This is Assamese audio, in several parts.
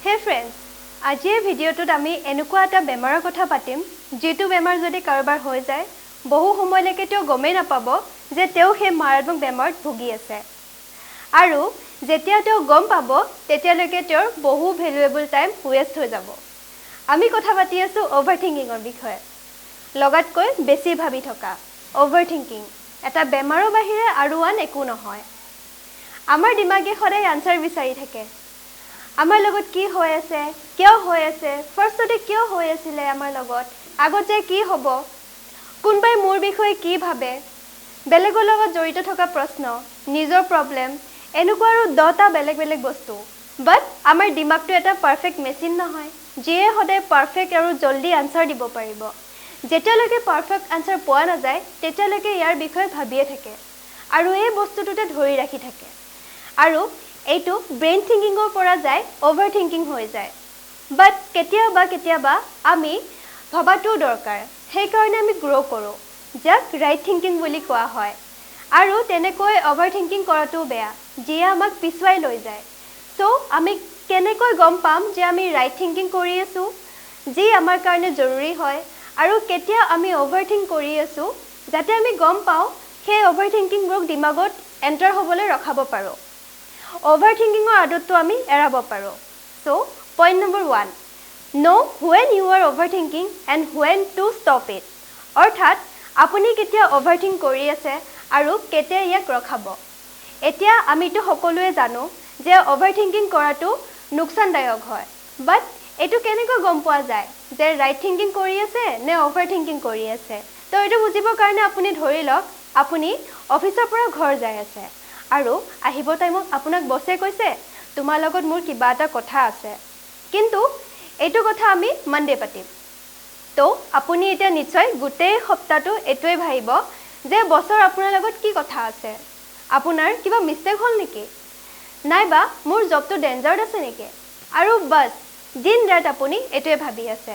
Hey friends, আজিৰ ভিডিঅ'টোত আমি এনেকুৱা এটা বেমাৰৰ কথা পাতিম যেটো বেমাৰ যদি কাৰোবাৰ হৈ যায় বহু সময়লৈকে তেওঁ গমেই নাপাব যে তেওঁ সেই মাৰাত্মক বেমাৰত ভুগি আছে আৰু যেতিয়া তেওঁ গম পাব তেতিয়ালৈকে তেওঁৰ বহু ভ্যালুয়েবল টাইম ওয়েষ্ট হৈ যাব আমি কথা পাতি আছো ওভাৰথিংকিংৰ বিষয়ে লগাতকৈ বেছি ভাবি থকা ওভাৰথিংকিং এটা বেমাৰৰ বাহিৰে আৰু আন একো নহয় আমাৰ দিমাগে সদায় আনসাৰ বিচাৰি থাকে আমাৰ লগত কি হৈ আছে কিয় হৈ আছে ফাৰ্ষ্টতে কিয় হৈ আছিল আমাৰ লগত আগতে কি হ'ব কোনবাই মোৰ বিষয়ে কি ভাবে বেলেগৰ লগত জড়িত থকা প্ৰশ্ন নিজৰ প্ৰবলেম এনেকুৱা আৰু 10টা বেলেগ বেলেগ বস্তু বাট আমাৰ দিমাগটো এটা পাৰফেক্ট মেচিন নহয় যিয়ে সদায় পাৰফেক্ট আৰু জলদি আনসাৰ দিব পাৰিব যেতিয়ালৈকে পাৰফেক্ট আনসাৰ পোৱা নাযায় তেতিয়ালৈকে ইয়াৰ বিষয়ে ভাবিয়ে থাকে আৰু এই বস্তুটোতে ধৰি ৰাখি থাকে আৰু এইটো ব্ৰেইন থিংকিংৰ পৰা যায় ওভাৰথিংকিং হৈ যায় বাট কেতিয়াবা আমি ভাবাটো দৰকাৰ সেই কাৰণে আমি গ্ৰো কৰো যাক ৰাইট থিংকিং বুলি কোৱা হয় আৰু তেনেকৈ ওভাৰথিংকিং কৰাটো বেয়া যিয়ে আমাক পিছুৱাই লৈ যায় সো আমি কেনেকৈ গম পাম যে আমি ৰাইট থিংকিং কৰি আছো যি আমাৰ কাৰণে জৰুৰী হয় আৰু কেতিয়া আমি ওভাৰথিংক কৰি আছো যাতে আমি গম পাও সেই ওভাৰথিংকিংক দিমাগত এন্টাৰ হ'বলৈ ৰখাব পাৰো Overthinking আদতটো আমি এৰাব পাৰো So point number 1 Know when you are overthinking and when to stop it অৰ্থাৎ আপুনি কেতিয়া overthink কৰি আছে আৰু কেতিয়া ইয়াক ৰখাব এতিয়া আমিটো সকলোৱে জানো যে overthinking কৰাটো নুকসানদায়ক হয় বাট এটো কেনেকৈ গম পোৱা যায় যে ৰাইট থিংকিং কৰি আছে নে overthinking কৰি আছে তো এটো বুজিবৰ কাৰণে আপুনি ধৰি লওক আপুনি অফিচৰ পৰা ঘৰ যায় আছে আৰু আহিব টাইমত আপোনাক বসে কৈছে তোমাৰ লগত মোৰ কিবা এটা কথা আছে কিন্তু এইটো কথা আমি মনডে পাতিম তো আপুনি এটা নিশ্চয় গোটেই সপ্তাহটো এটোই ভাইব যে বছৰ আপোনাৰ লগত কি কথা আছে আপোনাৰ কিবা মিস্টেক হল নেকি নাইবা মোৰ জবটো ডেঞ্জাৰত আছে নেকি আৰু বাস দিন ৰাত আপুনি এটোই ভাবি আছে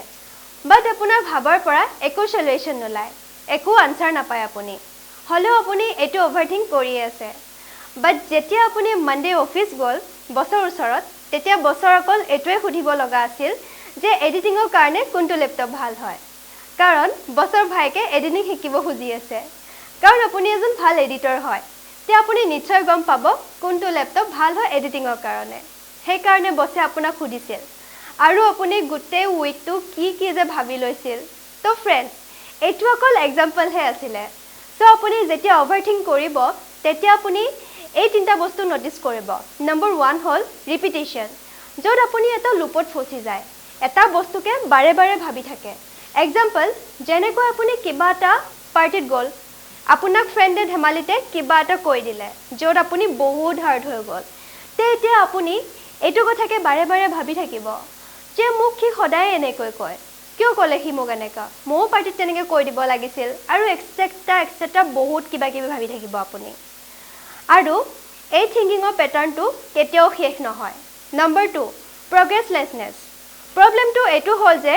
বাট আপোনাৰ ভাবৰ পৰা একো সলিউশন নলাই একো আনসাৰ নাপায় আপুনি হলেও আপুনি এটো ওভাৰথিংক কৰি আছে But যেতিয়া আপুনি মনডে অফিস গল বছৰ ওচৰত তেতিয়া বছৰ অকল এটোৱে খুধিব লগা আছিল যে এডিটিংৰ কাৰণে কোনটো ল্যাপটপ ভাল হয় কাৰণ বছৰ ভাইকে এডিটিং শিকিব খুজি আছে কাৰণ আপুনি এজন ভাল এডিটৰ হয় তে আপুনি নিশ্চয় গম পাব কোনটো ল্যাপটপ ভাল হয় এডিটিংৰ কাৰণে সেই কাৰণে বসে আপোনাক খুদিছিল আৰু আপুনি গোটেই উইকটো কি যে ভাবি লৈছিল তো ফ্ৰেন্ডছ এটো অকল এক্সাম্পল হে আছিল সো আপুনি যেতিয়া ওভাৰথিংক কৰিব তেতিয়া আপুনি এই তিনটা বস্তু নোটিস কৰিব নম্বৰ 1 হল ৰিপিটিশন যত আপুনি এটা লুপত ফসি যায় এটা বস্তুকে বাৰে বাৰে ভাবি থাকে এক্সাম্পল যেনেকৈ আপুনি কিবা এটা পাৰ্টিত গল আপোনাক ফ্ৰেণ্ডে ধেমালিতে কিবা এটা কৈ দিলে যত আপুনি বহুত হাৰ্ড হৈ গল তে এতিয়া আপুনি এটো কথাকে বাৰে বাৰে ভাবি থাকিব যে মোক কি সদায় এনেকৈ কয় কিয় কলে হি মোক এনেকা মও পাৰ্টিত তেনেকৈ কৈ দিব লাগিছিল আৰু এক্সেট্ৰা বহুত কিবা কিবি ভাবি থাকিব আপুনি আৰু এই থিংকিংৰ প্যাটাৰ্নটো কেতিয়াও শেষ নহয় নম্বৰ 2 প্ৰগ্ৰেছলেছনেছ প্ৰবলেমটো এটো হল যে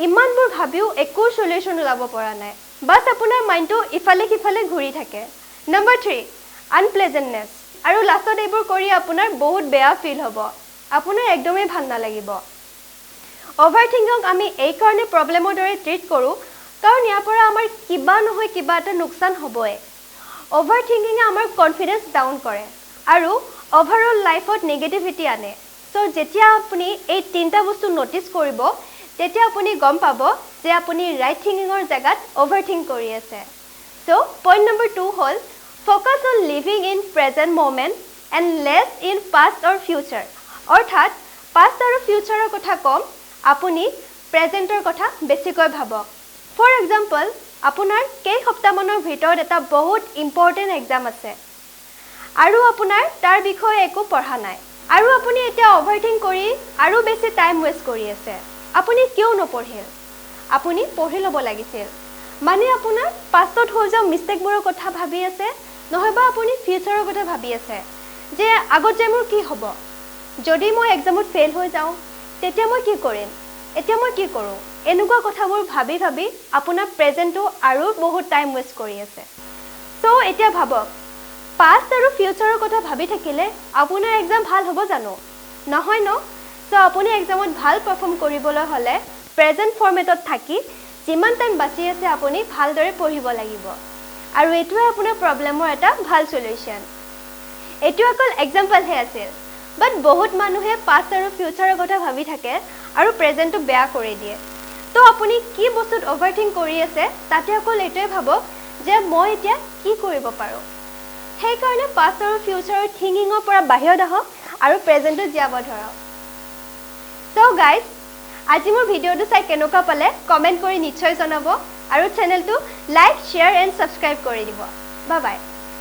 ইমানবোৰ ভাবিও একো সলিউশন ওলাব পৰা নাই বাস আপোনাৰ মাইন্ডটো ইফালে কিফালে ঘূৰি থাকে নম্বৰ 3 আনপ্লেজেন্টনেছ আৰু লাষ্টত এইবোৰ কৰি আপোনাৰ বহুত বেয়া ফিল হ'ব আপোনাৰ একদমই ভাল নালাগিব ওভাৰথিংকিং আমি এই কাৰণে প্ৰবলেমৰ দৰে ট্ৰিট কৰো কাৰণ ইয়াৰ পৰা আমাৰ কিবা নহয় কিবা এটা নুকসান হ'বই Overthinking আমাৰ কনফিডেন্স ডাউন কৰে আৰু ওভাৰঅল লাইফত নেগেটিভিটি আনে সো যেতিয়া আপুনি এই তিনটা বস্তু নোটিস কৰিব তেতিয়া আপুনি গম পাব যে আপুনি ৰাইট থিংকিংৰ জাগাত ওভাৰথিংক কৰি আছে সো পইণ্ট নম্বৰ 2 হল focus on living in present moment and less in past or future অৰ্থাৎ পাষ্ট আৰু ফিউচাৰৰ কথা কম আপুনি প্ৰেজেন্টৰ কথা বেছিকৈ ভাবক ফৰ এক্সাম্পল আপোনাৰ কেই সপ্তাহমানৰ ভিতৰত এটা বহুত ইম্পৰ্টেন্ট এক্সাম আছে আৰু আপোনাৰ তাৰ বিষয়ে একো পঢ়া নাই আৰু আপুনি এতিয়া ওভাৰথিংক কৰি আৰু বেছি টাইম ওয়েষ্ট কৰি আছে আপুনি কিয় নপঢ়িল আপুনি পঢ়ি ল'ব লাগিছিল মানে আপোনাৰ পাষ্টত হৈ যোৱা মিস্টেকবোৰৰ কথা ভাবি আছে নহয়বা আপুনি ফিউচাৰৰ কথা ভাবি আছে যে আগত যে মোৰ কি হ'ব যদি মই এক্সামত ফেল হৈ যাওঁ তেতিয়া মই কি কৰিম এতিয়া মই কি কৰো এনেকুৱা কথাবোৰ ভাবি ভাবি আপোনাৰ প্ৰেজেন্টটো আৰু বহুত টাইম ওয়েষ্ট কৰি আছে সো এতিয়া ভাবক পাষ্ট আৰু ফিউচাৰৰ কথা ভাবি থাকিলে আপোনাৰ এক্সাম ভাল হ'ব জানো নহয় ন সো আপুনি এক্সামত ভাল পাৰফৰ্ম কৰিবলৈ হলে প্ৰেজেন্ট ফৰমেটত থাকি যিমান টাইম বাকি আছে আপুনি ভালদৰে পঢ়িব লাগিব আৰু এটোৱে আপোনাৰ প্ৰবলেমৰ এটা ভাল সলিউশন এটো অকল এক্সাম্পল হে আছিল বাট বহুত মানুহে পাষ্ট আৰু ফিউচাৰৰ কথা ভাবি থাকে আৰু প্ৰেজেন্টটো বেয়া কৰি দিয়ে তো আপুনি কি বস্তুত ওভাৰথিংক কৰি আছে তাতে অকল এটোৱে ভাবক যে মই এতিয়া কি কৰিব পাৰো সেই কাৰণে পাষ্ট আৰু ফিউচাৰৰ থিংকিংৰ পৰা বাহিৰত আহক আৰু প্ৰেজেন্টটো জীয়াব ধৰক সো গাইজ আজি মোৰ ভিডিওটো চাই কেনেকুৱা পালে কমেন্ট কৰি নিশ্চয় জনাব আৰু চেনেলটো লাইক শেয়াৰ এণ্ড সাবস্ক্ৰাইব কৰি দিব বাই বাই